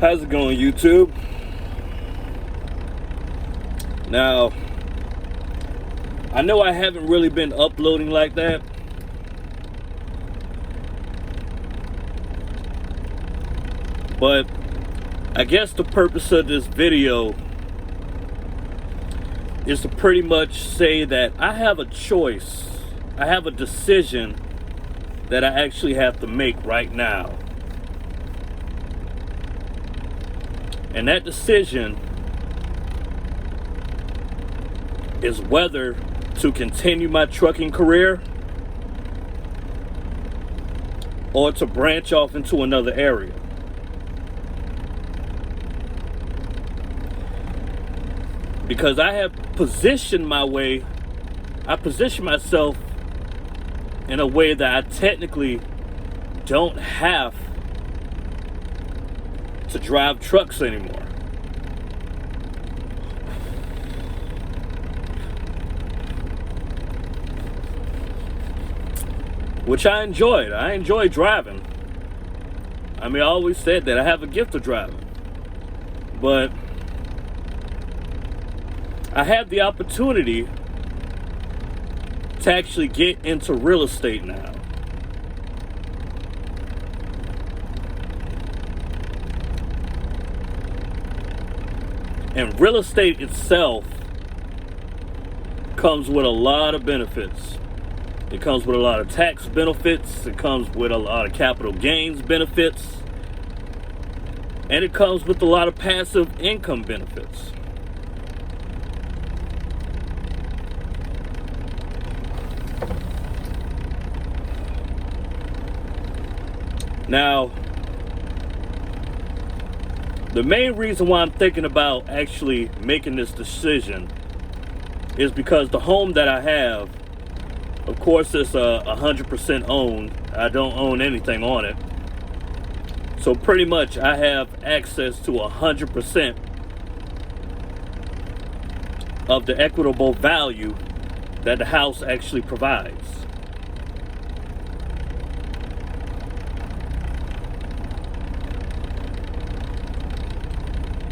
How's it going, YouTube? Now, I know I haven't really been uploading like that, but I guess the purpose of this video is to pretty much say that I have a choice. I have a decision that I actually have to make right now. And that decision is whether to continue my trucking career or to branch off into another area. Because I have positioned myself in a way that I technically don't have to drive trucks anymore. Which I enjoyed. I enjoy driving. I mean, I always said that I have a gift of driving. But I had the opportunity to actually get into real estate now. And real estate itself comes with a lot of benefits. It comes with a lot of tax benefits. It comes with a lot of capital gains benefits. And it comes with a lot of passive income benefits. Now, the main reason why I'm thinking about actually making this decision is because the home that I have, of course, it's 100% owned. I don't own anything on it. So pretty much I have access to 100% of the equitable value that the house actually provides.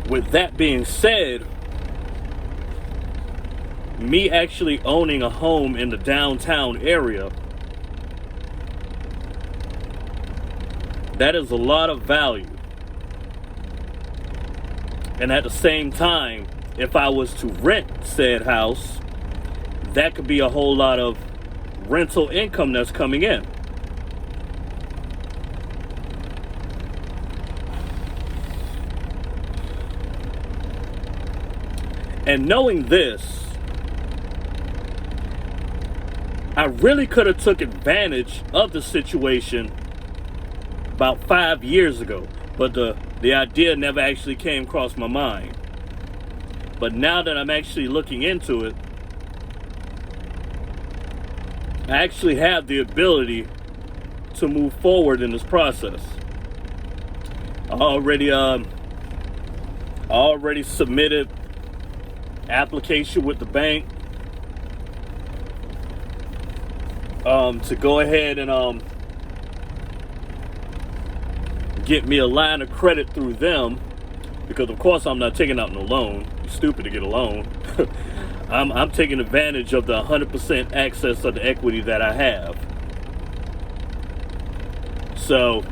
With that being said, me actually owning a home in the downtown area, that is a lot of value. And at the same time, if I was to rent said house, that could be a whole lot of rental income that's coming in. And knowing this, I really could have took advantage of the situation about 5 years ago, but the idea never actually came across my mind. But now that I'm actually looking into it, I actually have the ability to move forward in this process. I already submitted application with the bank to go ahead and get me a line of credit through them, because of course I'm not taking out no loan. It's stupid to get a loan. I'm taking advantage of the 100% access of the equity that I have. So,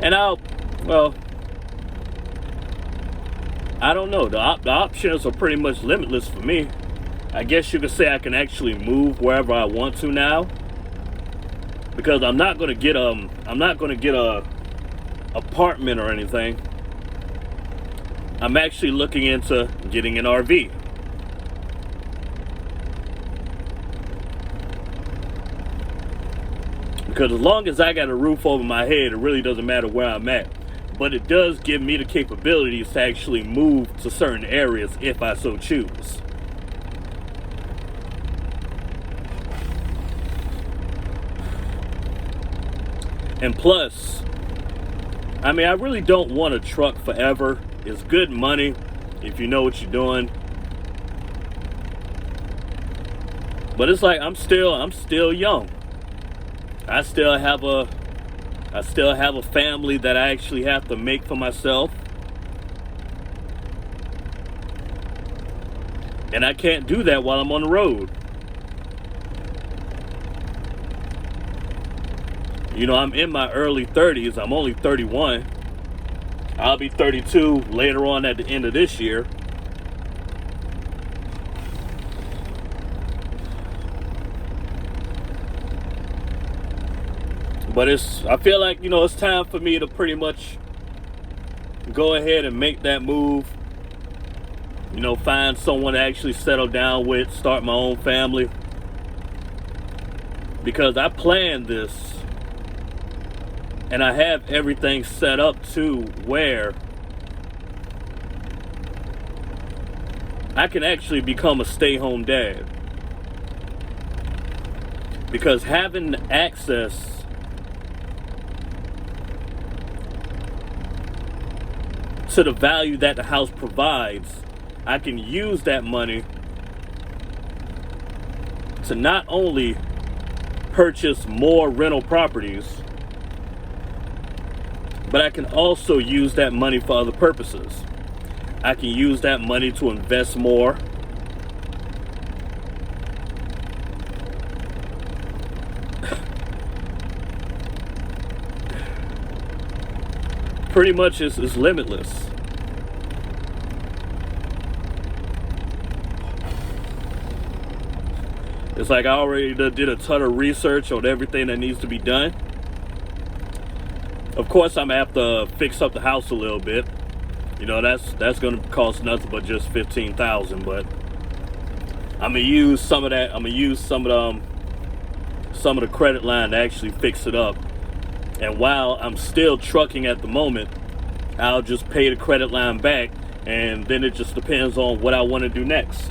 and I don't know. The options are pretty much limitless for me. I guess you could say I can actually move wherever I want to now, because I'm not gonna get a apartment or anything. I'm actually looking into getting an RV. Because as long as I got a roof over my head, it really doesn't matter where I'm at. But it does give me the capabilities to actually move to certain areas if I so choose. And plus, I mean, I really don't want a truck forever. It's good money if you know what you're doing. But it's like I'm still young. I still have a I still have a family that I actually have to make for myself. And I can't do that while I'm on the road. You know, I'm in my early 30s. I'm only 31. I'll be 32 later on at the end of this year. But I feel like, you know, it's time for me to pretty much go ahead and make that move. You know, find someone to actually settle down with, start my own family. Because I planned this, and I have everything set up to where I can actually become a stay-home dad. Because having access to the value that the house provides, I can use that money to not only purchase more rental properties, but I can also use that money for other purposes. I can use that money to invest more. Pretty much it's limitless. It's like I already did a ton of research on everything that needs to be done. Of course, I'm gonna have to fix up the house a little bit. You know, that's gonna cost nothing but just $15,000. But I'm gonna use some of that. I'm gonna use some of the credit line to actually fix it up. And while I'm still trucking at the moment, I'll just pay the credit line back, and then it just depends on what I want to do next.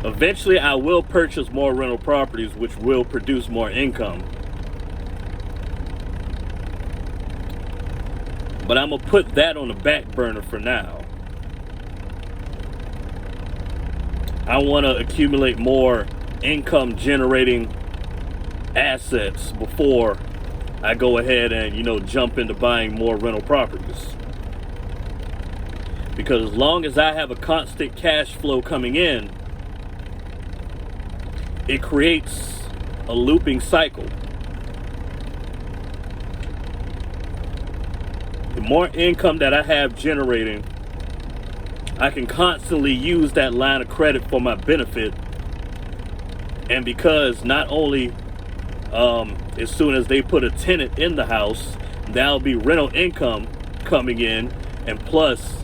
Eventually, I will purchase more rental properties, which will produce more income. But I'm going to put that on the back burner for now. I want to accumulate more income generating assets before I go ahead and, you know, jump into buying more rental properties. Because as long as I have a constant cash flow coming in, it creates a looping cycle. The more income that I have generating, I can constantly use that line of credit for my benefit. And because not only as soon as they put a tenant in the house, there'll be rental income coming in, and plus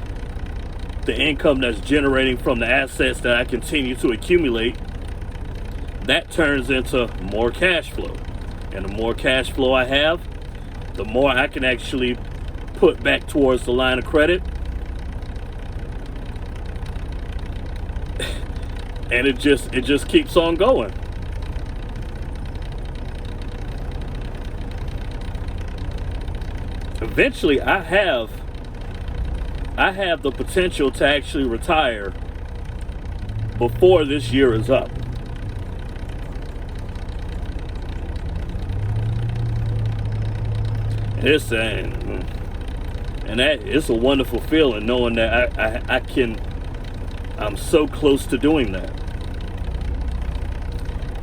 the income that's generating from the assets that I continue to accumulate, that turns into more cash flow. And the more cash flow I have, the more I can actually put back towards the line of credit. And it just keeps on going. Eventually, I have the potential to actually retire before this year is up. It's a wonderful feeling knowing that I'm so close to doing that.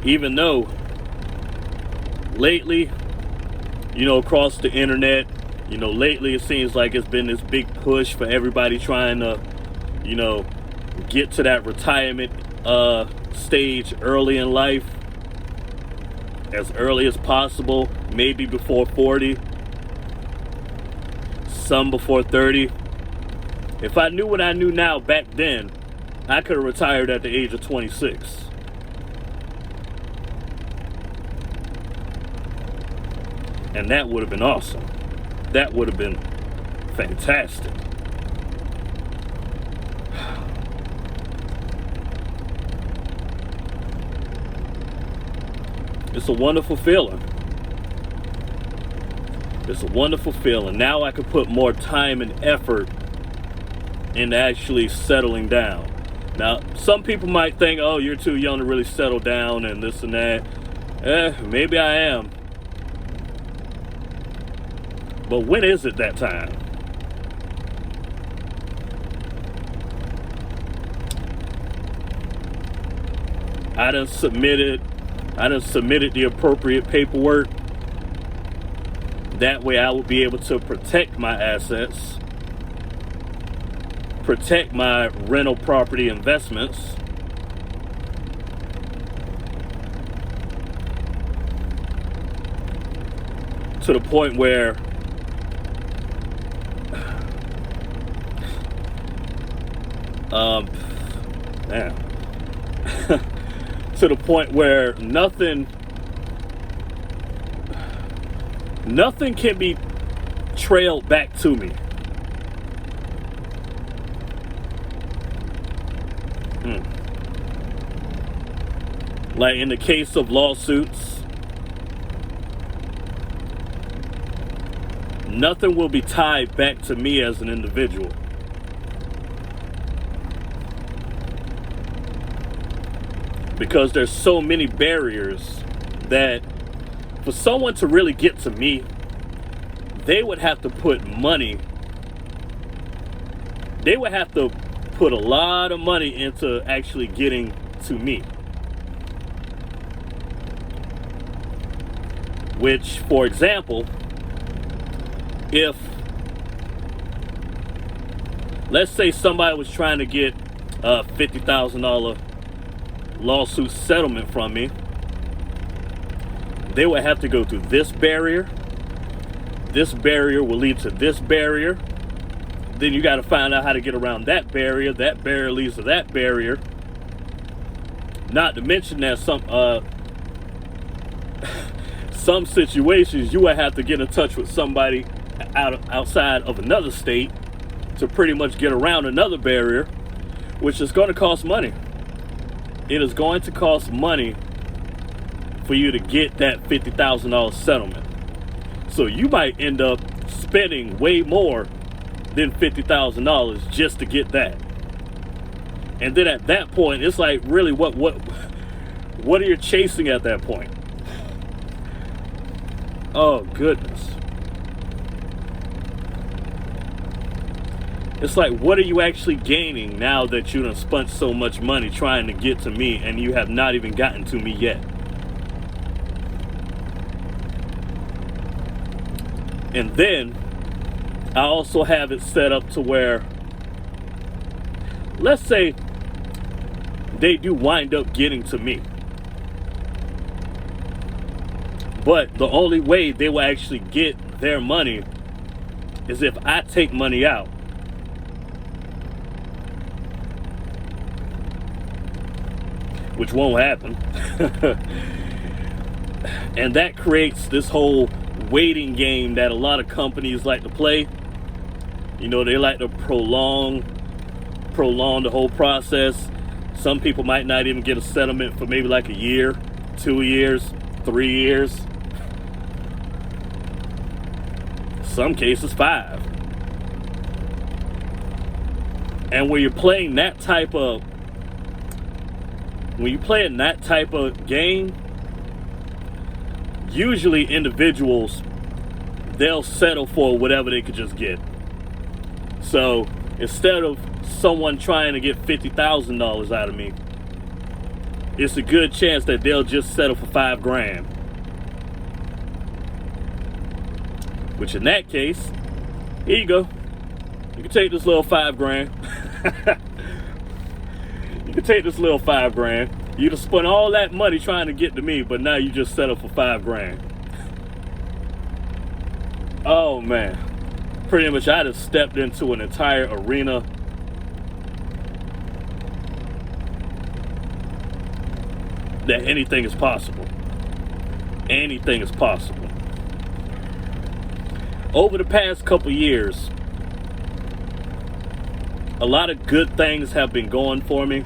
Even though lately, you know, across the internet, you know, lately it seems like it's been this big push for everybody trying to, you know, get to that retirement stage early in life, as early as possible, maybe before 40, some before 30. If I knew what I knew now back then, I could have retired at the age of 26. And that would have been awesome. That would have been fantastic. It's a wonderful feeling. It's a wonderful feeling. Now I can put more time and effort into actually settling down. Now, some people might think, oh, you're too young to really settle down and this and that. Maybe I am. But when is it that time? I done submitted the appropriate paperwork. That way I will be able to protect my assets, protect my rental property investments, to the point where to the point where nothing can be trailed back to me. Like in the case of lawsuits, nothing will be tied back to me as an individual. Because there's so many barriers that for someone to really get to me, they would have to put money. They would have to put a lot of money into actually getting to me. Which, for example, if, let's say somebody was trying to get a $50,000 lawsuit settlement from me, they would have to go through this barrier. This barrier will lead to this barrier. Then you got to find out how to get around that barrier. That barrier leads to that barrier. Not to mention that some situations you would have to get in touch with somebody outside of another state to pretty much get around another barrier, which is going to cost money. It is going to cost money for you to get that $50,000 settlement. So you might end up spending way more than $50,000 just to get that. And then at that point, it's like, really, what are you chasing at that point? Oh, goodness. It's like, what are you actually gaining now that you done spent so much money trying to get to me and you have not even gotten to me yet? And then I also have it set up to where, let's say they do wind up getting to me, but the only way they will actually get their money is if I take money out. Which won't happen. And that creates this whole waiting game that a lot of companies like to play. You know, they like to prolong the whole process. Some people might not even get a settlement for maybe like a year, 2 years, 3 years. Some cases 5. And when you're playing that type of game, usually individuals, they'll settle for whatever they could just get. So instead of someone trying to get $50,000 out of me, it's a good chance that they'll just settle for $5,000. Which in that case, here you go. You can take this little $5,000. You can take this little $5,000. You just spent all that money trying to get to me, but now you just settle for $5,000. Oh man, pretty much I just stepped into an entire arena that anything is possible. Anything is possible. Over the past couple years, a lot of good things have been going for me.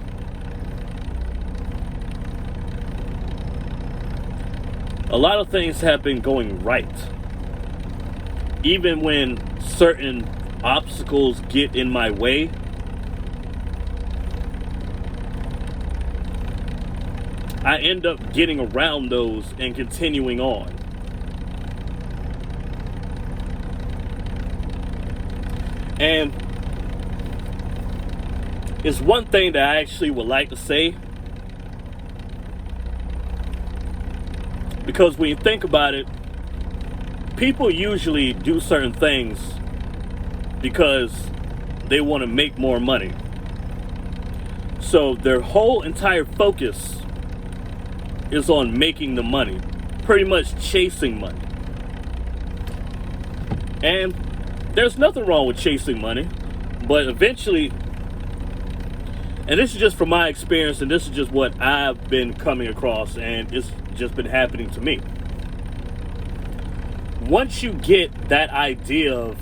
A lot of things have been going right. Even when certain obstacles get in my way, I end up getting around those and continuing on. And it's one thing that I actually would like to say, because when you think about it, people usually do certain things because they want to make more money. So their whole entire focus is on making the money, pretty much chasing money. And there's nothing wrong with chasing money, but eventually, and this is just from my experience, and this is just what I've been coming across, and it's just been happening to me. Once you get that idea of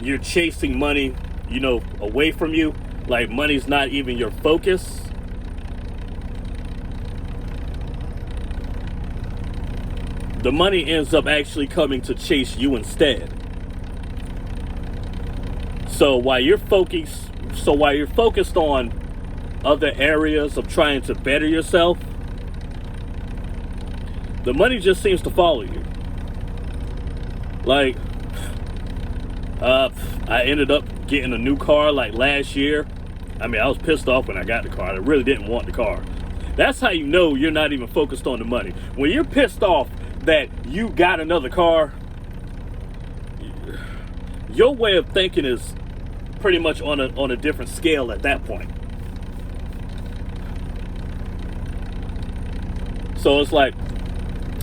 you're chasing money, away from you, like money's not even your focus, the money ends up actually coming to chase you instead. So while you're focused on other areas of trying to better yourself, the money just seems to follow you. Like, I ended up getting a new car like last year. I mean, I was pissed off when I got the car. I really didn't want the car. That's how you know you're not even focused on the money. When you're pissed off that you got another car, your way of thinking is pretty much on a different scale at that point. So it's like,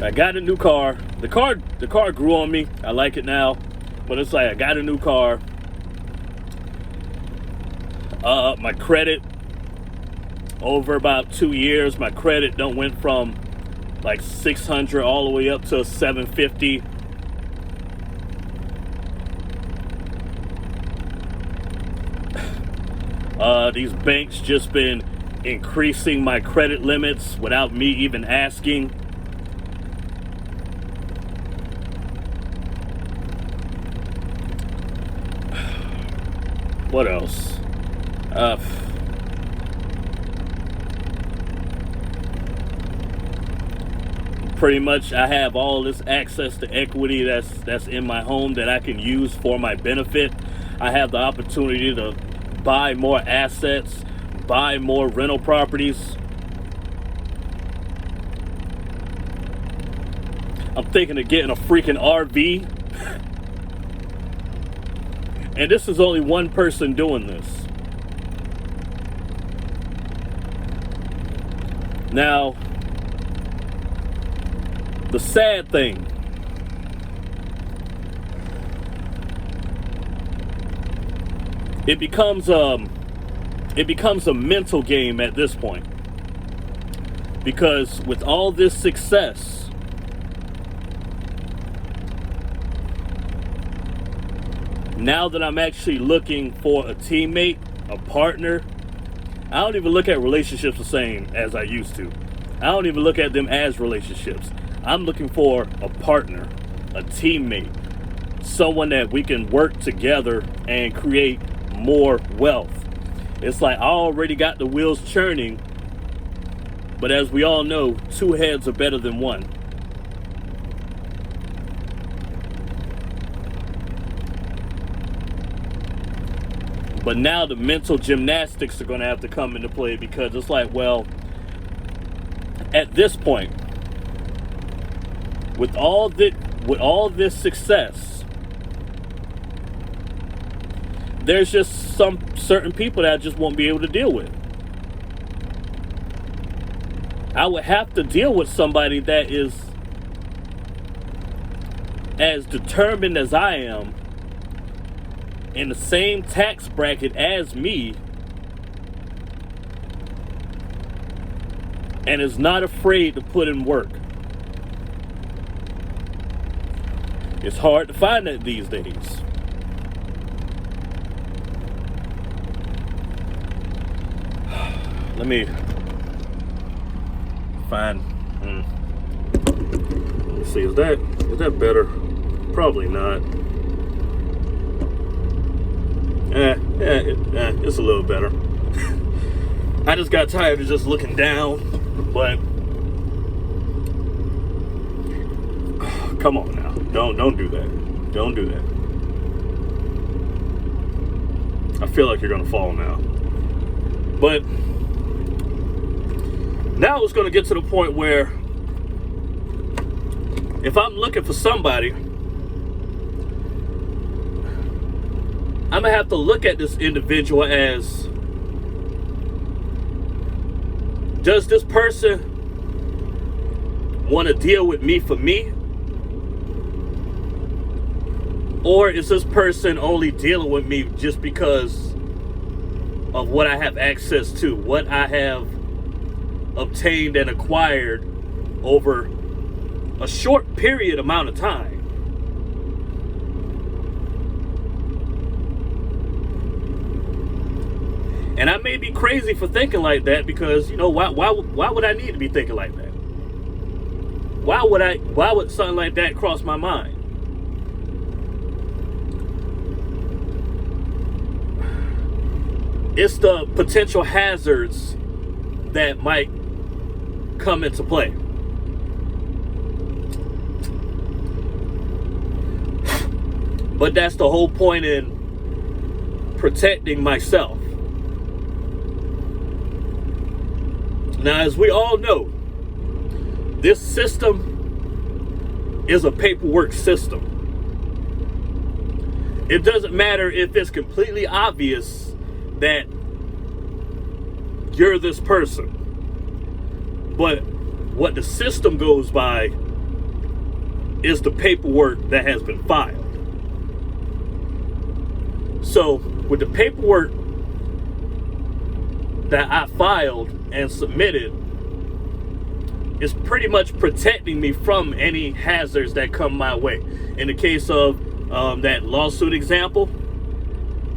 I got a new car. The car grew on me. I like it now. But it's like, I got a new car. My credit, over about 2 years, my credit done went from like 600 all the way up to 750. These banks just been increasing my credit limits without me even asking. What else? Pretty much I have all this access to equity that's in my home that I can use for my benefit. I have the opportunity to buy more assets, buy more rental properties. I'm thinking of getting a freaking RV. And this is only one person doing this. Now, the sad thing, it becomes a mental game at this point. Because with all this success, now that I'm actually looking for a teammate, a partner, I don't even look at relationships the same as I used to. I don't even look at them as relationships. I'm looking for a partner, a teammate, someone that we can work together and create more wealth. It's like I already got the wheels churning, but as we all know, two heads are better than one. But now the mental gymnastics are going to have to come into play, because it's like, well, at this point, with all this success, there's just some certain people that I just won't be able to deal with. I would have to deal with somebody that is as determined as I am, in the same tax bracket as me, and is not afraid to put in work. It's hard to find that these days. Let me find. Let's see, is that better? Probably not. It's a little better. I just got tired of just looking down, but Come on now. Don't do that. Don't do that. I feel like you're gonna fall now. But now it's gonna get to the point where if I'm looking for somebody, I'm gonna have to look at this individual as, does this person want to deal with me for me? Or is this person only dealing with me just because of what I have access to, what I have obtained and acquired over a short period amount of time? And I may be crazy for thinking like that, because, you know, why would I need to be thinking like that? Why would something like that cross my mind? It's the potential hazards that might come into play. But that's the whole point in protecting myself. Now, as we all know, this system is a paperwork system. It doesn't matter if it's completely obvious that you're this person. But what the system goes by is the paperwork that has been filed. So with the paperwork that I filed and submitted, it's pretty much protecting me from any hazards that come my way. In the case of that lawsuit example,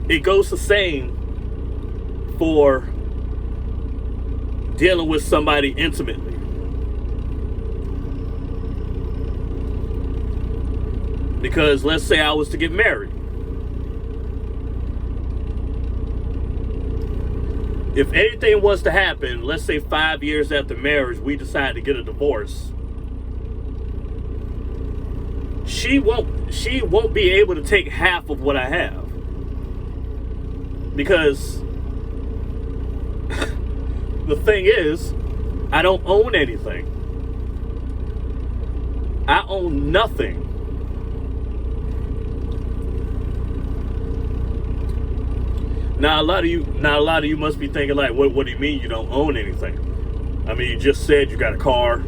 it goes the same for dealing with somebody intimately. Because let's say I was to get married. If anything was to happen, let's say 5 years after marriage, we decide to get a divorce, she won't be able to take half of what I have. Because the thing is, I don't own anything. I own nothing. Now a lot of you must be thinking like, what do you mean you don't own anything? I mean, you just said you got a car,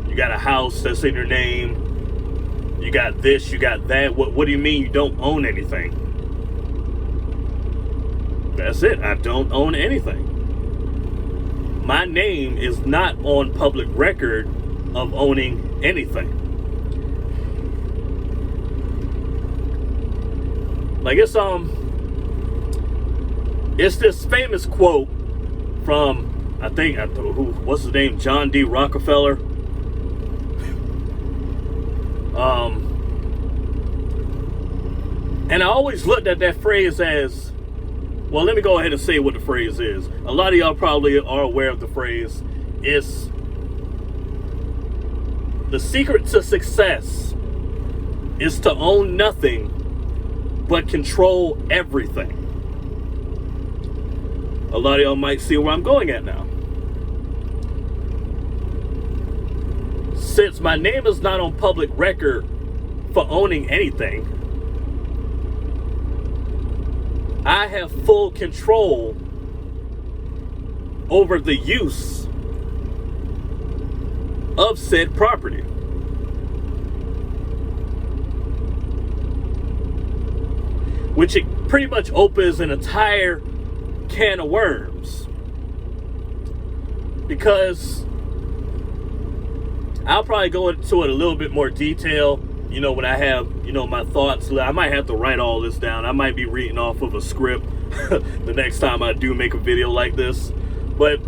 you got a house that's in your name, you got this, you got that. What do you mean you don't own anything? That's it. I don't own anything. My name is not on public record of owning anything. Like it's this famous quote from, what's his name? John D. Rockefeller. And I always looked at that phrase as, well, let me go ahead and say what the phrase is. A lot of y'all probably are aware of the phrase. It's the secret to success is to own nothing but control everything. A lot of y'all might see where I'm going at now. Since my name is not on public record for owning anything, I have full control over the use of said property. Which it pretty much opens an entire can of worms, because I'll probably go into it a little bit more detail, you know, when I have, you know, my thoughts. I might have to write all this down. I might be reading off of a script the next time I do make a video like this. But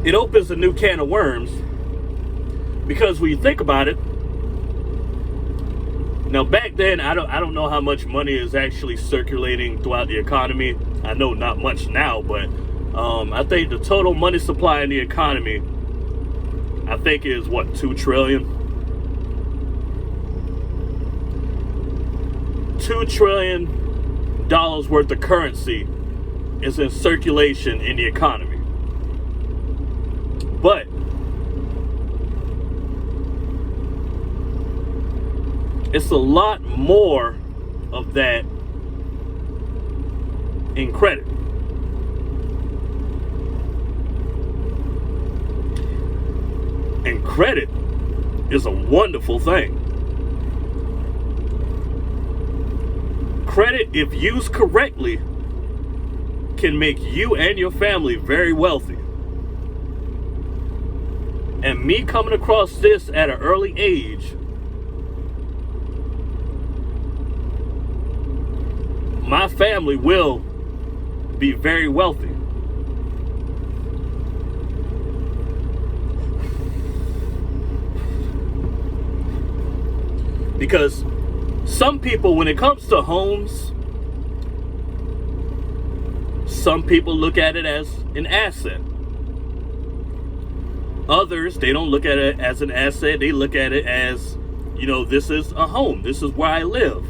it opens a new can of worms, because when you think about it, Now back then, I don't know how much money is actually circulating throughout the economy. I know not much now, but I think the total money supply in the economy, I think, is what, 2 trillion? $2 trillion worth of currency is in circulation in the economy. But it's a lot more of that in credit. And credit is a wonderful thing. Credit, if used correctly, can make you and your family very wealthy. And me coming across this at an early age, my family will be very wealthy. Because some people, when it comes to homes, some people look at it as an asset. Others, they don't look at it as an asset. They look at it as, this is a home. This is where I live.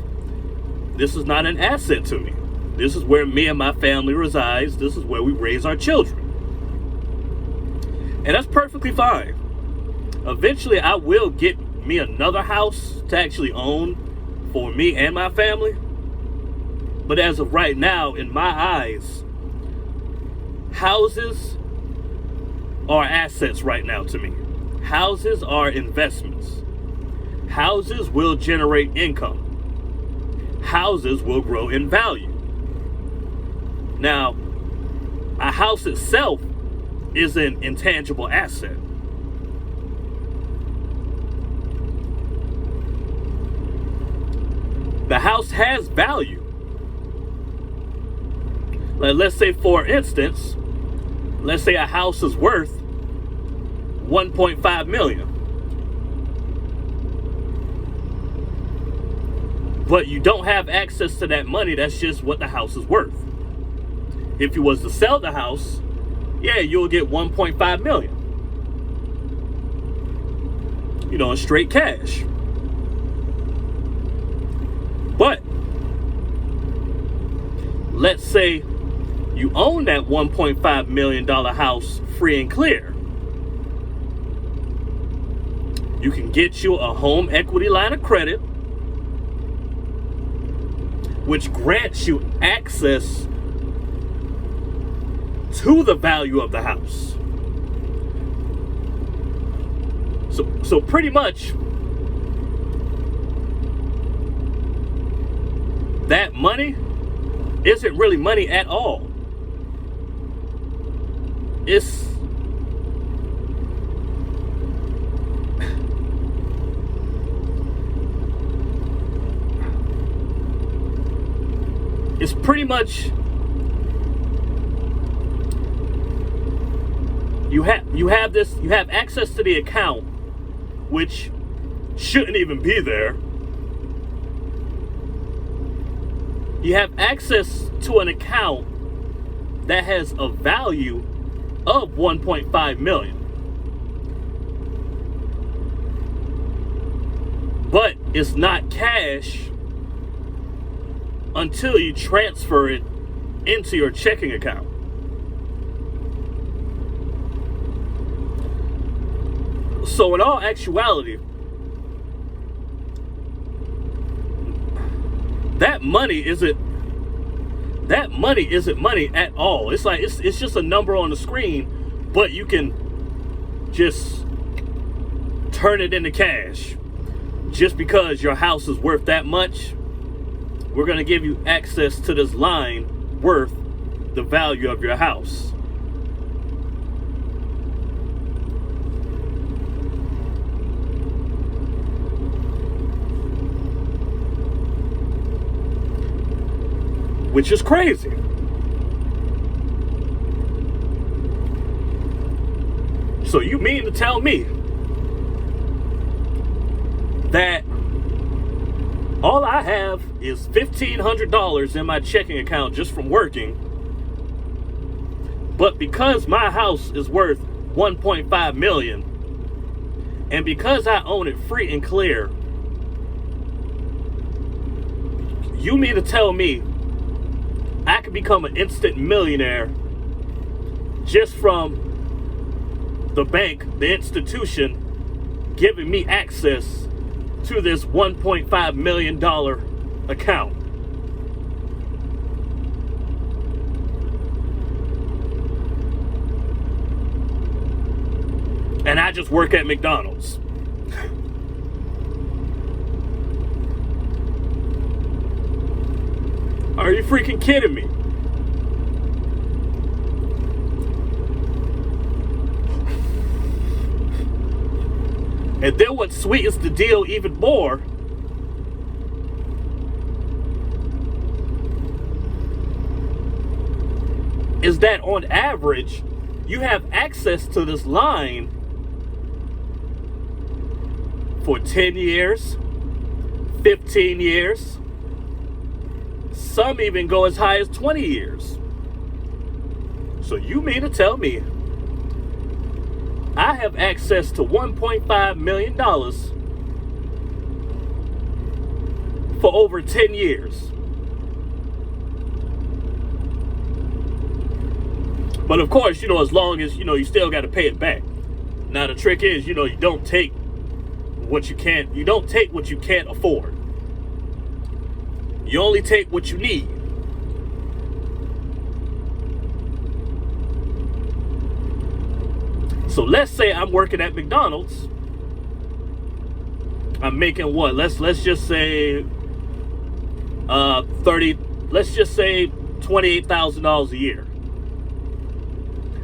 This is not an asset to me. This is where me and my family resides. This is where we raise our children. And that's perfectly fine. Eventually, I will get me another house to actually own for me and my family. But as of right now, in my eyes, houses are assets right now to me. Houses are investments. Houses will generate income. Houses will grow in value. Now, a house itself is an intangible asset. The house has value. Like, let's say, for instance, let's say a house is worth $1.5 million. But you don't have access to that money. That's just what the house is worth. If you was to sell the house, yeah, you'll get $1.5 million. In straight cash. But let's say you own that $1.5 million house free and clear. You can get you a home equity line of credit, which grants you access to the value of the house. So pretty much, that money isn't really money at all. It's pretty much, you have access to the account, which shouldn't even be there. You have access to an account that has a value of $1.5 million. But it's not cash until you transfer it into your checking account. So in all actuality, that money isn't money at all. It's like it's just a number on the screen, but you can just turn it into cash. Just because your house is worth that much, we're going to give you access to this line worth the value of your house. Which is crazy. So you mean to tell me that All I have is $1,500 in my checking account just from working. But because my house is worth $1.5 million, and because I own it free and clear, you mean to tell me I could become an instant millionaire just from the bank, the institution, giving me access to this $1.5 million account? And I just work at McDonald's. Are you freaking kidding me? And then what sweetens the deal even more is that on average, you have access to this line for 10 years, 15 years. Some even go as high as 20 years. So you mean to tell me I have access to $1.5 million for over 10 years? But of course, as long as, you still got to pay it back. Now the trick is, you don't take what you can't afford. You only take what you need. So let's say I'm working at McDonald's. I'm making what? Let's just say $28,000 a year.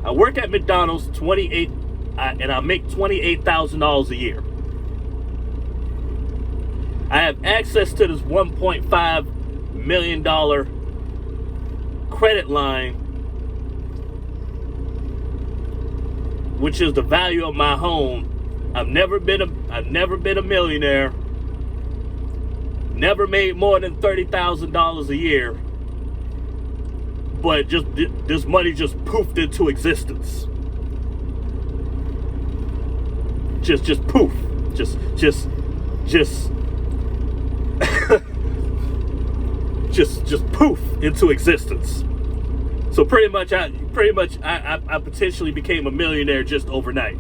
I work at McDonald's and I make $28,000 a year. I have access to this $1.5 million credit line, which is the value of my home. I've never been a millionaire. Never made more than $30,000 a year. But just this money just poofed into existence. Just poof. Just poof into existence. So pretty much I potentially became a millionaire just overnight.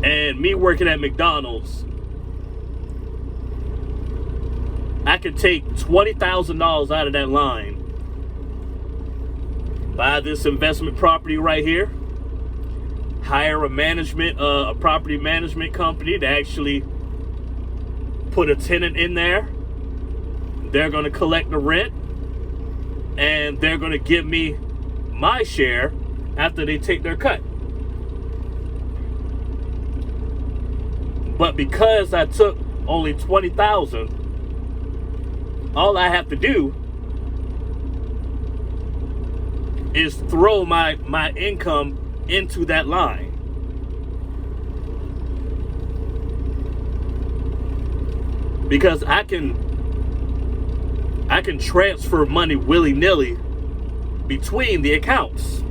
And me working at McDonald's, I could take $20,000 out of that line, buy this investment property right here, hire a property management company to actually put a tenant in there. They're going to collect the rent, and they're going to give me my share after they take their cut. But because I took only $20,000, all I have to do is throw my income into that line. Because I can transfer money willy-nilly between the accounts.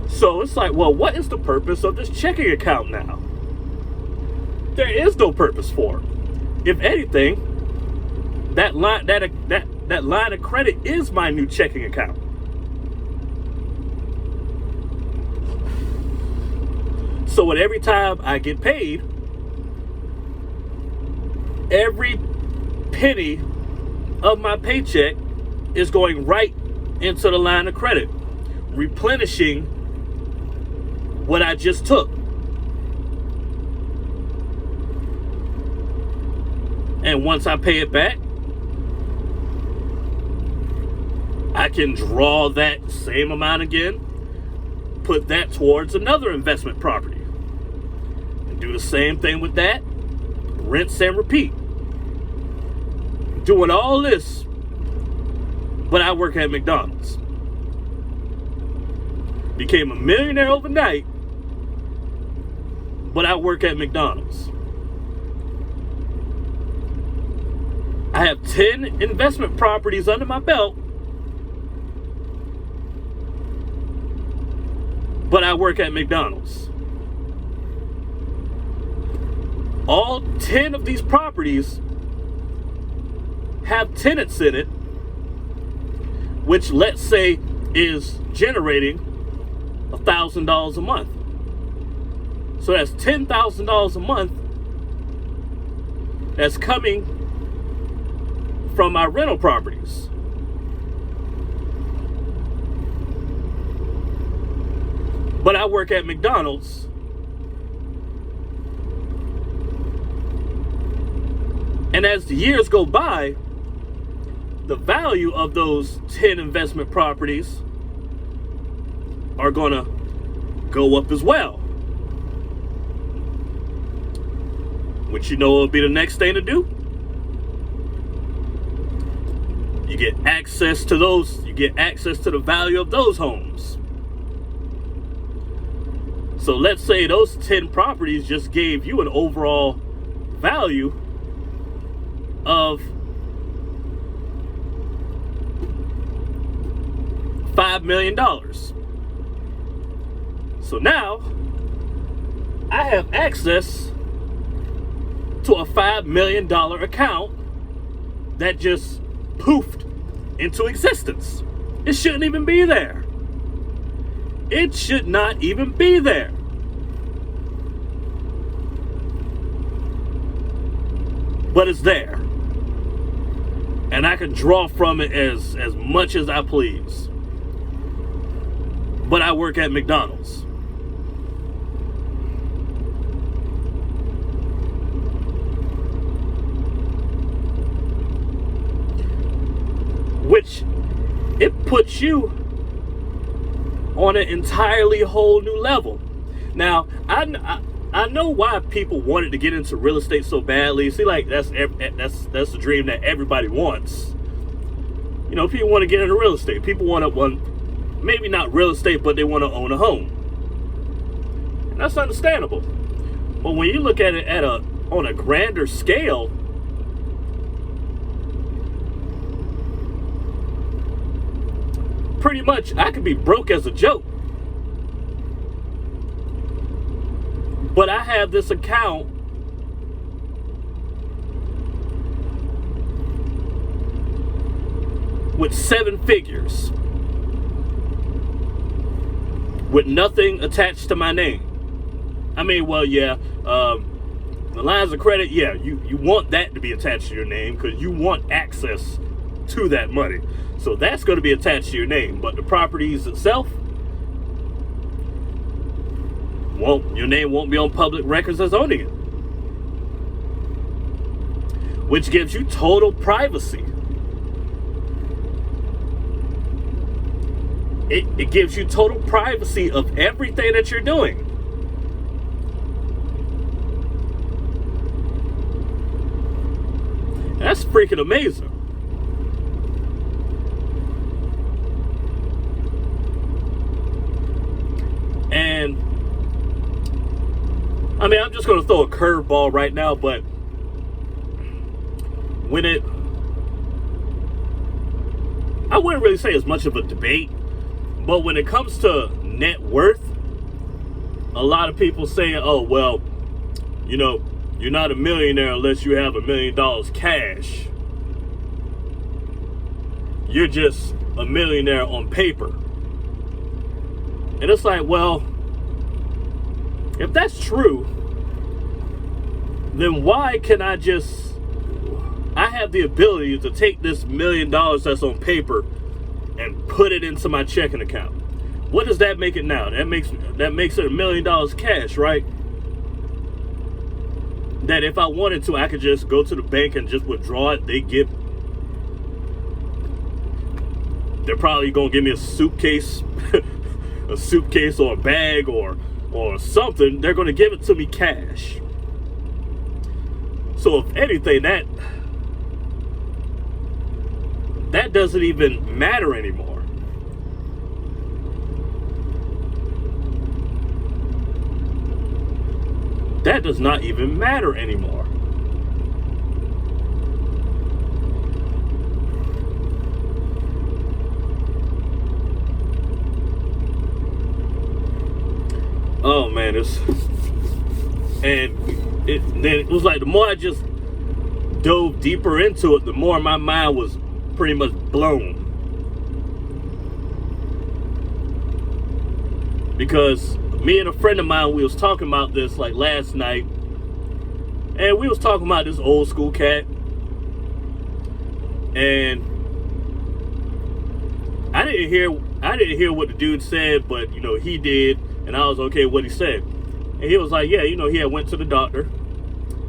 So it's like, well, what is the purpose of this checking account now? There is no purpose for it. If anything, that line of credit is my new checking account. So at every time I get paid, every penny of my paycheck is going right into the line of credit, replenishing what I just took. And once I pay it back, I can draw that same amount again, put that towards another investment property, and do the same thing with that, rinse and repeat. Doing all this, but I work at McDonald's. Became a millionaire overnight, but I work at McDonald's. I have 10 investment properties under my belt, but I work at McDonald's. All 10 of these properties have tenants in it, which, let's say, is generating $1,000 a month. So that's $10,000 a month that's coming from my rental properties. But I work at McDonald's, and as the years go by, the value of those 10 investment properties are gonna go up as well. Which, you know, will be the next thing to do. You get access to those, you get access to the value of those homes. So let's say those 10 properties just gave you an overall value of $5 million. So now I have access to a $5 million account that just poofed into existence. It shouldn't even be there. It should not even be there. But it's there. And I can draw from it as much as I please. But I work at McDonald's. Which, it puts you on an entirely whole new level. Now, I know why people wanted to get into real estate so badly. See, like, that's the dream that everybody wants. You know, people want to get into real estate. People want to, maybe not real estate, but they want to own a home. And that's understandable. But when you look at it on a grander scale, pretty much I could be broke as a joke. But I have this account with 7 figures with nothing attached to my name. I mean, well, yeah, the lines of credit, yeah, you want that to be attached to your name because you want access to that money. So that's going to be attached to your name. But the properties itself, well, your name won't be on public records as owning it. Which gives you total privacy. It gives you total privacy of everything that you're doing. That's freaking amazing. And I mean, I'm just going to throw a curveball right now, but I wouldn't really say it's much of a debate, but when it comes to net worth, a lot of people saying, oh, well, you know, you're not a millionaire unless you have $1 million cash. You're just a millionaire on paper. And it's like, well, if that's true, then why can I have the ability to take this $1 million that's on paper and put it into my checking account. What does that make it now? That makes it $1 million cash, right? That if I wanted to, I could just go to the bank and just withdraw it. They're probably gonna give me a suitcase, a suitcase or a bag or something. They're gonna give it to me cash. So if anything, that doesn't even matter anymore. that does not even matter anymore. Oh man, then it was like the more I just dove deeper into it, the more my mind was pretty much blown. Because me and a friend of mine, we was talking about this like last night, and we was talking about this old school cat, and I didn't hear what the dude said, but you know he did, and I was okay with what he said. And he was like, yeah, you know, he had went to the doctor,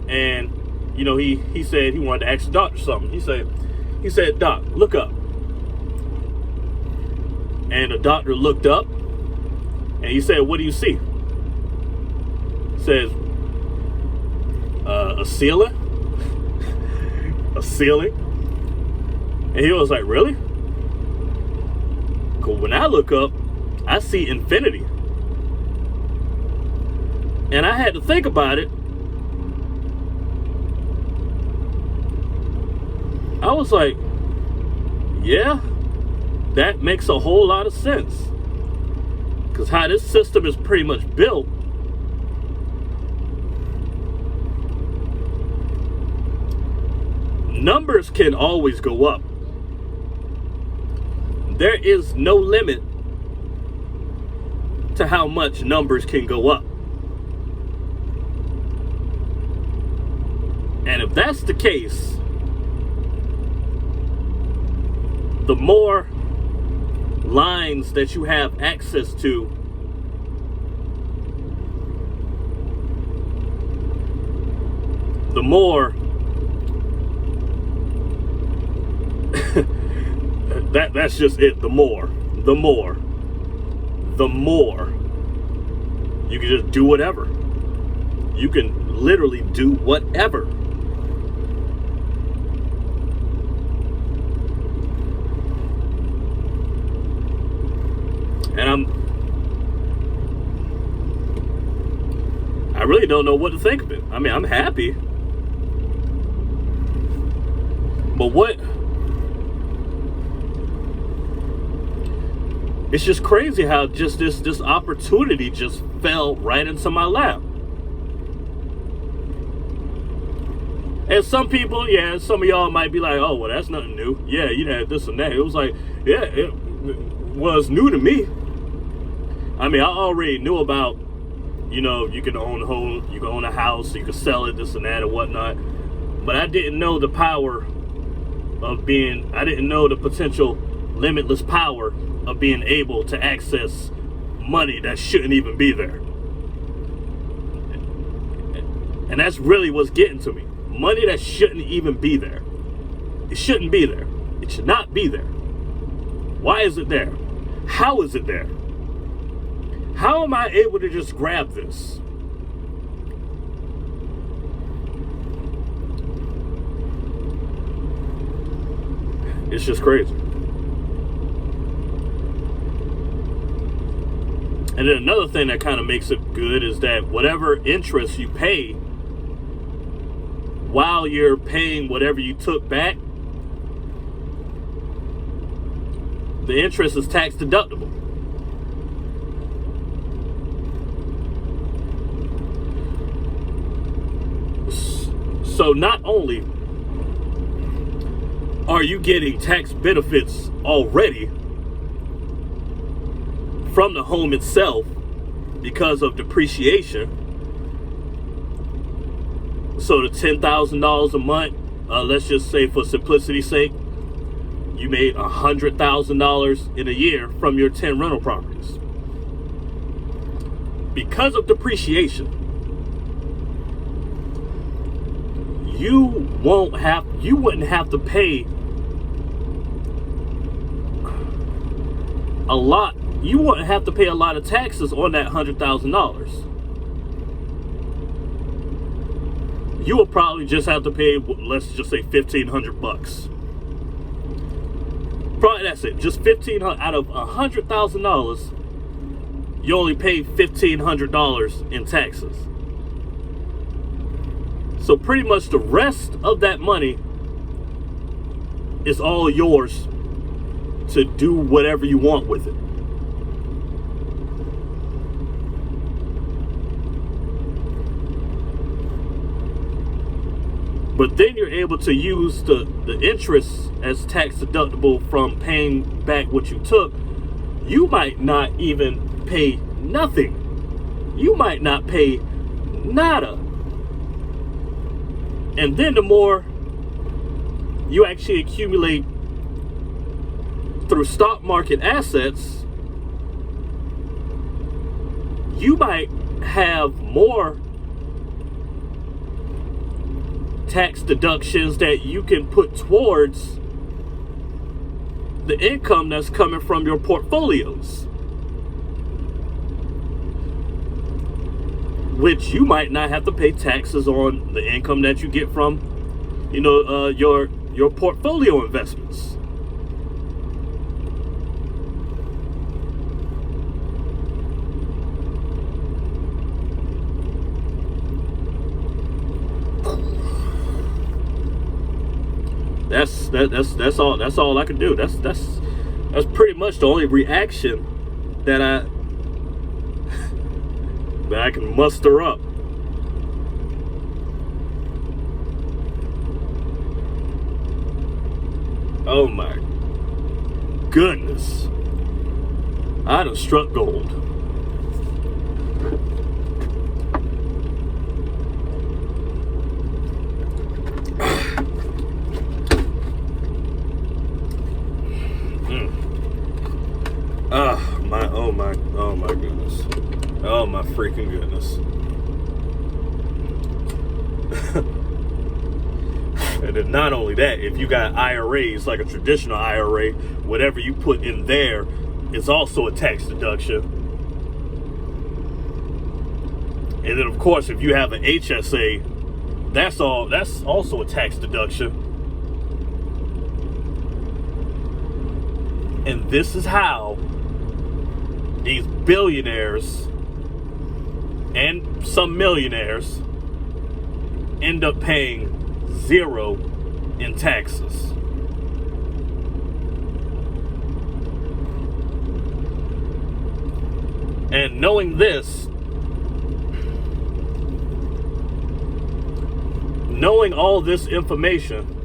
and you know he said he wanted to ask the doctor something. He said, Doc, look up. And the doctor looked up, and he said, what do you see? He says, a ceiling. A ceiling. And he was like, really? Because when I look up, I see infinity. And I had to think about it. I was like, yeah, that makes a whole lot of sense. Because how this system is pretty much built, numbers can always go up. There is no limit to how much numbers can go up. And if that's the case, the more lines that you have access to, the more that's just it. The more you can just do whatever. You can literally do whatever. And I really don't know what to think of it. I mean, I'm happy. But it's just crazy how just this opportunity just fell right into my lap. And some people, yeah, some of y'all might be like, oh, well, that's nothing new. Yeah, you had this and that. It was like, yeah, it was new to me. I mean, I already knew about, you know, you can own a home, you can own a house, you can sell it, this and that and whatnot. But I didn't know the power of I didn't know the potential limitless power of being able to access money that shouldn't even be there. And that's really what's getting to me. Money that shouldn't even be there. It shouldn't be there. It should not be there. Why is it there? How is it there? How am I able to just grab this? It's just crazy. And then another thing that kind of makes it good is that whatever interest you pay while you're paying whatever you took back, the interest is tax deductible. So not only are you getting tax benefits already from the home itself because of depreciation, so the $10,000 a month, let's just say for simplicity's sake, you made $100,000 in a year from your 10 rental properties. Because of depreciation, you wouldn't have to pay a lot. You wouldn't have to pay a lot of taxes on that $100,000. You will probably just have to pay, let's just say $1,500. Probably that's it. Just $1,500 out of $100,000. You only pay $1,500 in taxes. So pretty much the rest of that money is all yours to do whatever you want with it. But then you're able to use the interest as tax deductible from paying back what you took. You might not even pay nothing. You might not pay nada. And then the more you actually accumulate through stock market assets, you might have more tax deductions that you can put towards the income that's coming from your portfolios, which you might not have to pay taxes on the income that you get from, your portfolio investments. That's all I can do. That's pretty much the only reaction that I can muster up. Oh my goodness. I done struck gold. Oh my goodness. Oh my freaking goodness. And then not only that, if you got IRAs, like a traditional IRA, whatever you put in there is also a tax deduction. And then of course, if you have an HSA, that's also a tax deduction. And this is how these billionaires and some millionaires end up paying zero in taxes. And knowing this, knowing all this information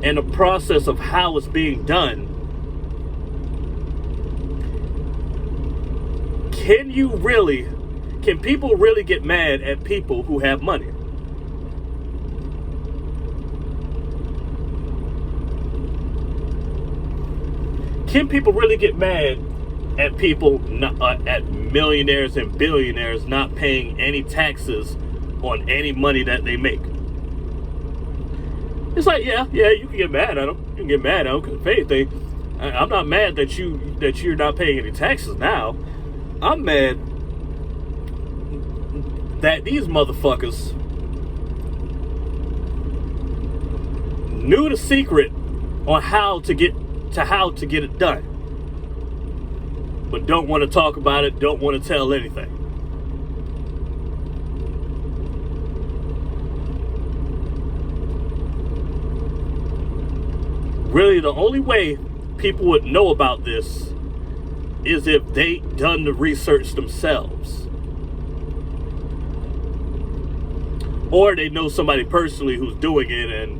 and the process of how it's being done, can people really get mad at people who have money? Can people really get mad at people, at millionaires and billionaires not paying any taxes on any money that they make? It's like, yeah, you can get mad at them. You can get mad at them because pay anything. I'm not mad that you're not paying any taxes now. I'm mad that these motherfuckers knew the secret on how to get it done, but don't want to talk about it, don't want to tell anything. Really, the only way people would know about this is if they done the research themselves, or they know somebody personally who's doing it and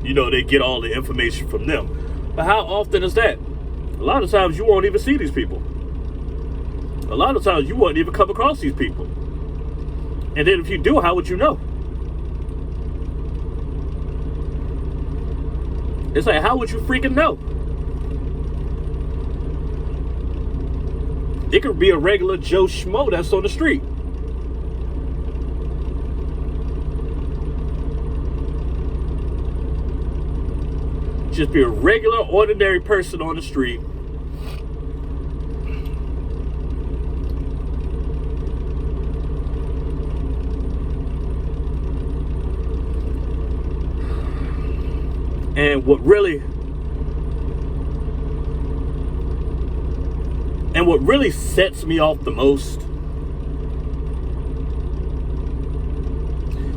they get all the information from them. But how often is that? A lot of times you won't even see these people. A lot of times you won't even come across these people. And then if you do, how would you know? It's like, how would you freaking know? It could be a regular Joe Schmo that's on the street. Just be a regular, ordinary person on the street. And what really sets me off the most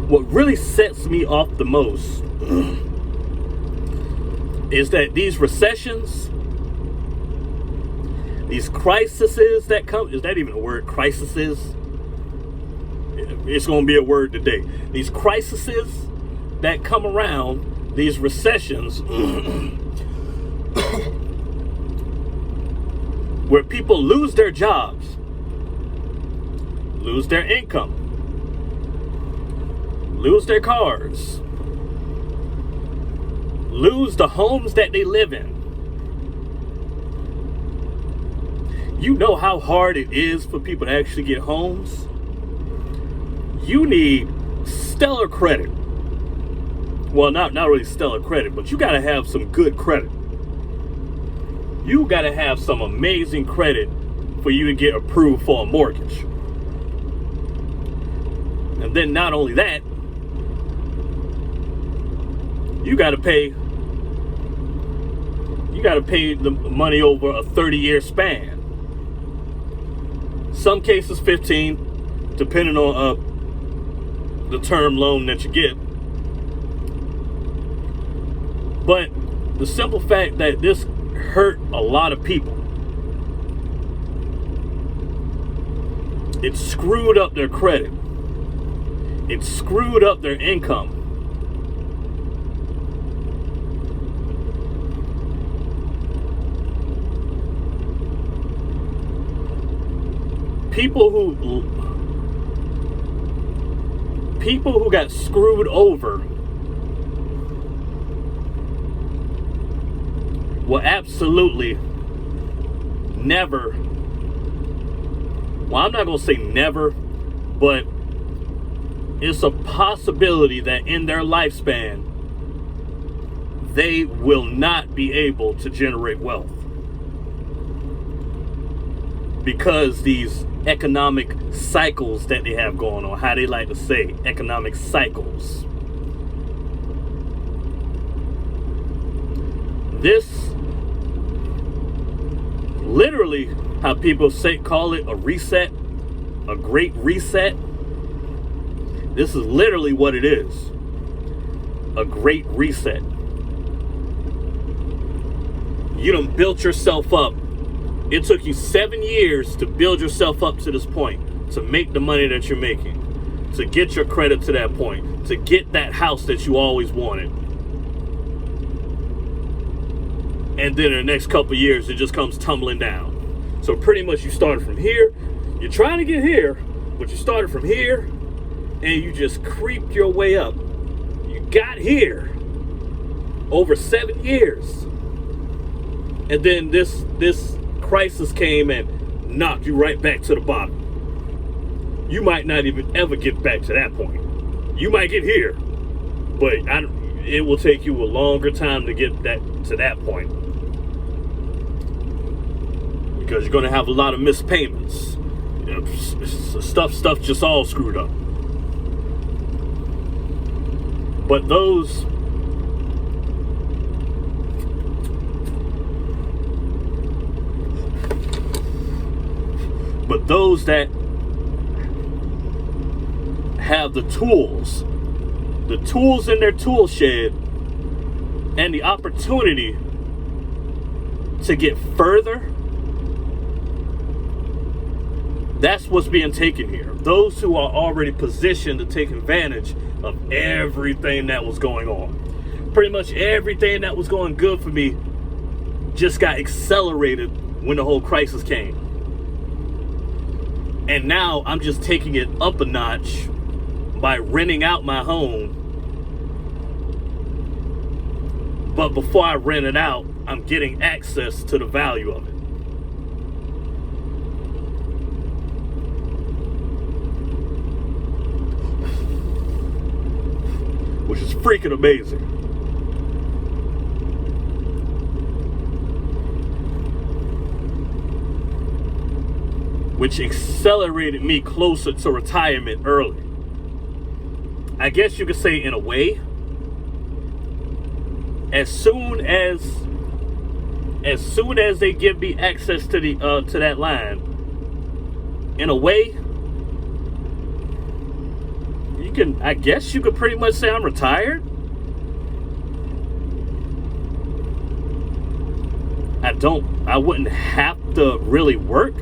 what really sets me off the most is that these recessions, these crises that come, is that even a word, crises? It's going to be a word today. These crises that come around, these recessions, where people lose their jobs, lose their income, lose their cars, lose the homes that they live in. You know how hard it is for people to actually get homes? You need stellar credit. Well, not really stellar credit, but you got to have some good credit. You got to have some amazing credit for you to get approved for a mortgage. And then not only that, you got to pay the money over a 30-year span. Some cases 15, depending on the term loan that you get. But the simple fact that this hurt a lot of people, it screwed up their credit, it screwed up their income. People who got screwed over will absolutely never, well, I'm not going to say never, but it's a possibility that in their lifespan, they will not be able to generate wealth. Because these economic cycles that they have going on, how they like to say, economic cycles. This, literally, how people call it a reset, a great reset. This is literally what it is. A great reset. You done built yourself up. It took you 7 years to build yourself up to this point, to make the money that you're making, to get your credit to that point, to get that house that you always wanted. And then in the next couple of years, it just comes tumbling down. So pretty much you started from here, you're trying to get here, but you started from here, and you just creeped your way up. You got here over 7 years. And then this crisis came and knocked you right back to the bottom. You might not even ever get back to that point. You might get here, but it will take you a longer time to get to that point, because you're going to have a lot of missed payments. Stuff just all screwed up. But those that have the tools in their tool shed and the opportunity to get further, that's what's being taken here. Those who are already positioned to take advantage of everything that was going on. Pretty much everything that was going good for me just got accelerated when the whole crisis came. And now I'm just taking it up a notch by renting out my home. But before I rent it out, I'm getting access to the value of it. Which is freaking amazing. Which accelerated me closer to retirement early. I guess you could say, in a way, as soon as they give me access to that line, in a way, I guess you could pretty much say I'm retired. I wouldn't have to really work,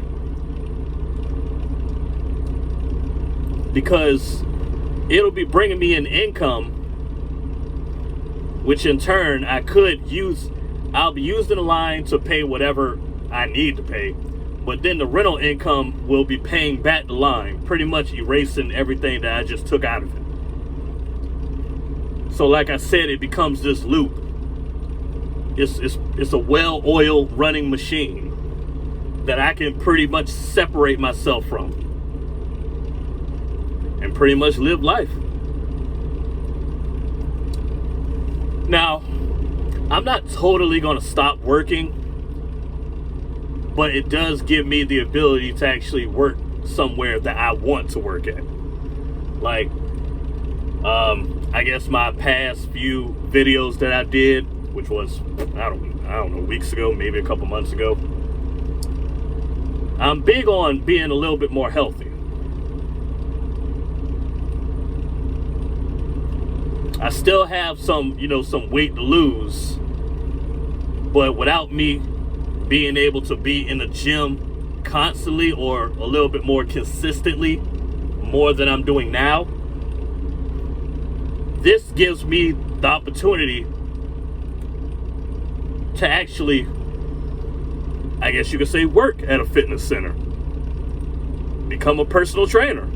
because it'll be bringing me an income, which in turn I'll be using the line to pay whatever I need to pay, but then the rental income will be paying back the line, pretty much erasing everything that I just took out of it. So like I said, it becomes this loop. It's a well-oiled running machine that I can pretty much separate myself from and pretty much live life. Now, I'm not totally going to stop working, but it does give me the ability to actually work somewhere that I want to work at. Like, I guess my past few videos that I did, which was, I don't know, weeks ago, maybe a couple months ago. I'm big on being a little bit more healthy. I still have some weight to lose, but without me being able to be in the gym constantly or a little bit more consistently, more than I'm doing now, this gives me the opportunity to actually, I guess you could say, work at a fitness center, become a personal trainer.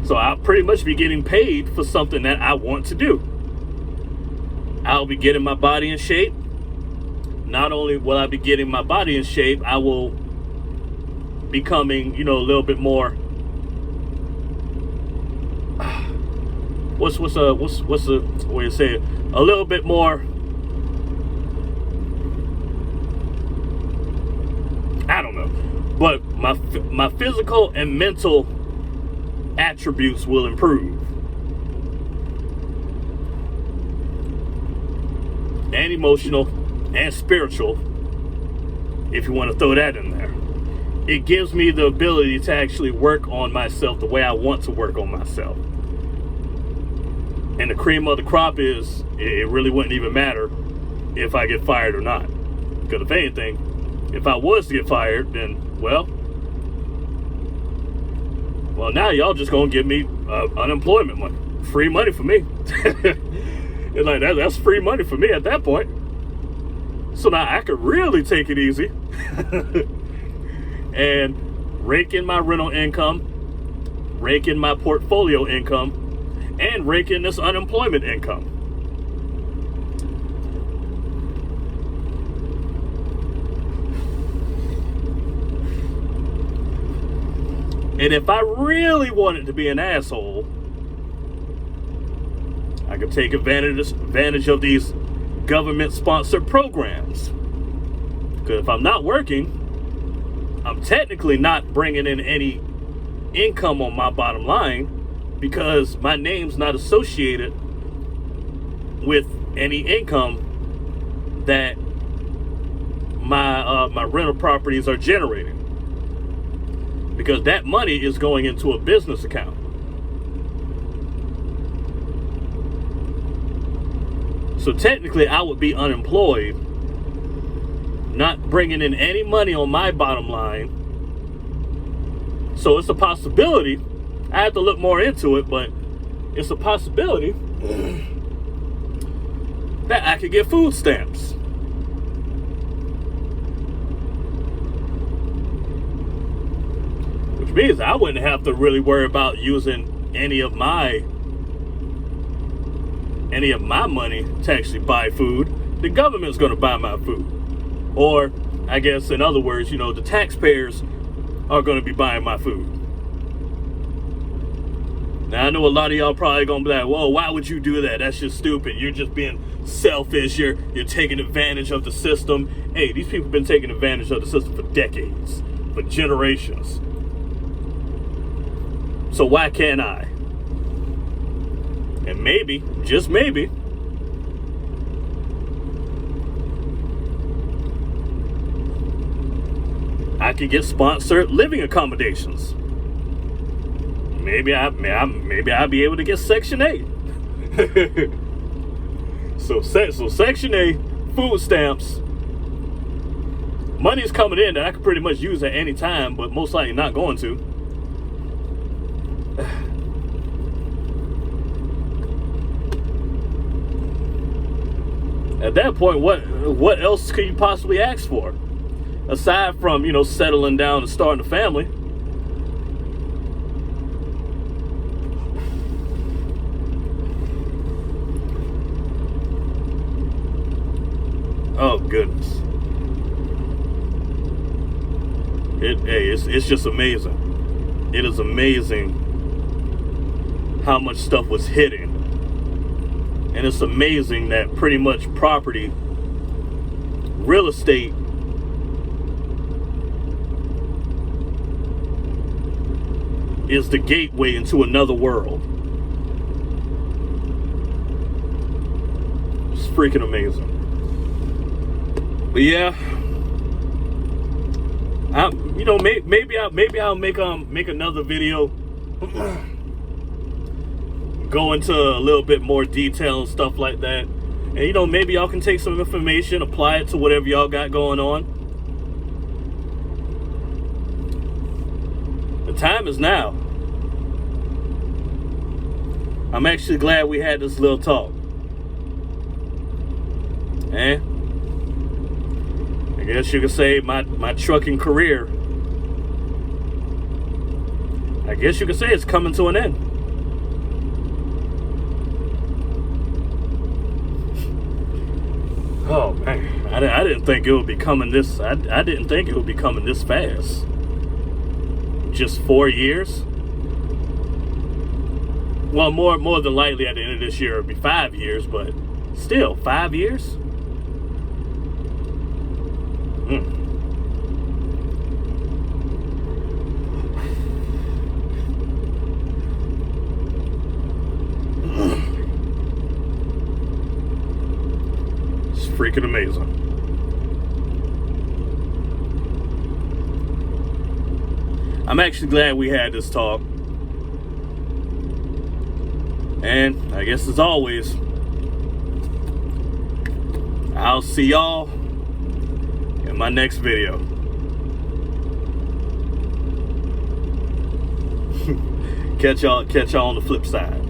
So I'll pretty much be getting paid for something that I want to do. I'll be getting my body in shape. Not only will I be getting my body in shape, I will becoming, a little bit more, what's the way to say it? A little bit more, I don't know, but my physical and mental attributes will improve, and emotional and spiritual, if you want to throw that in there. It gives me the ability to actually work on myself the way I want to work on myself. And the cream of the crop is, it really wouldn't even matter if I get fired or not. Because if anything, if I was to get fired, then, well, now y'all just gonna give me unemployment money. Free money for me. It's like, that's free money for me at that point. So now I could really take it easy and rake in my rental income, rake in my portfolio income, and rake in this unemployment income. And if I really wanted to be an asshole, I could take advantage of these government-sponsored programs. Because if I'm not working, I'm technically not bringing in any income on my bottom line, because my name's not associated with any income that my rental properties are generating, because that money is going into a business account. So technically I would be unemployed, not bringing in any money on my bottom line. So it's a possibility. I have to look more into it, but it's a possibility that I could get food stamps. Which means I wouldn't have to really worry about using any of my money to actually buy food. The government's going to buy my food. Or, I guess in other words, the taxpayers are going to be buying my food. Now, I know a lot of y'all probably going to be like, whoa, why would you do that? That's just stupid. You're just being selfish. You're taking advantage of the system. Hey, these people have been taking advantage of the system for decades, for generations. So why can't I? And maybe, just maybe, I could get sponsored living accommodations. maybe I'll be able to get Section 8. So Section 8, food stamps. Money's coming in that I could pretty much use at any time, but most likely not going to. At that point, what else could you possibly ask for? Aside from, settling down and starting a family. Oh, goodness. It's just amazing. It is amazing how much stuff was hidden. And it's amazing that pretty much property, real estate, is the gateway into another world. It's freaking amazing. But yeah, maybe I'll make another video. Go into a little bit more detail and stuff like that. And maybe y'all can take some information, apply it to whatever y'all got going on. The time is now. I'm actually glad we had this little talk. I guess you could say my trucking career, I guess you could say it's coming to an end. Oh man, I didn't think it would be coming this. I didn't think it would be coming this fast. Just 4 years. Well, more than likely at the end of this year it'll be 5 years, but still 5 years. Freaking amazing. I'm actually glad we had this talk. And I guess as always, I'll see y'all in my next video. Catch y'all on the flip side.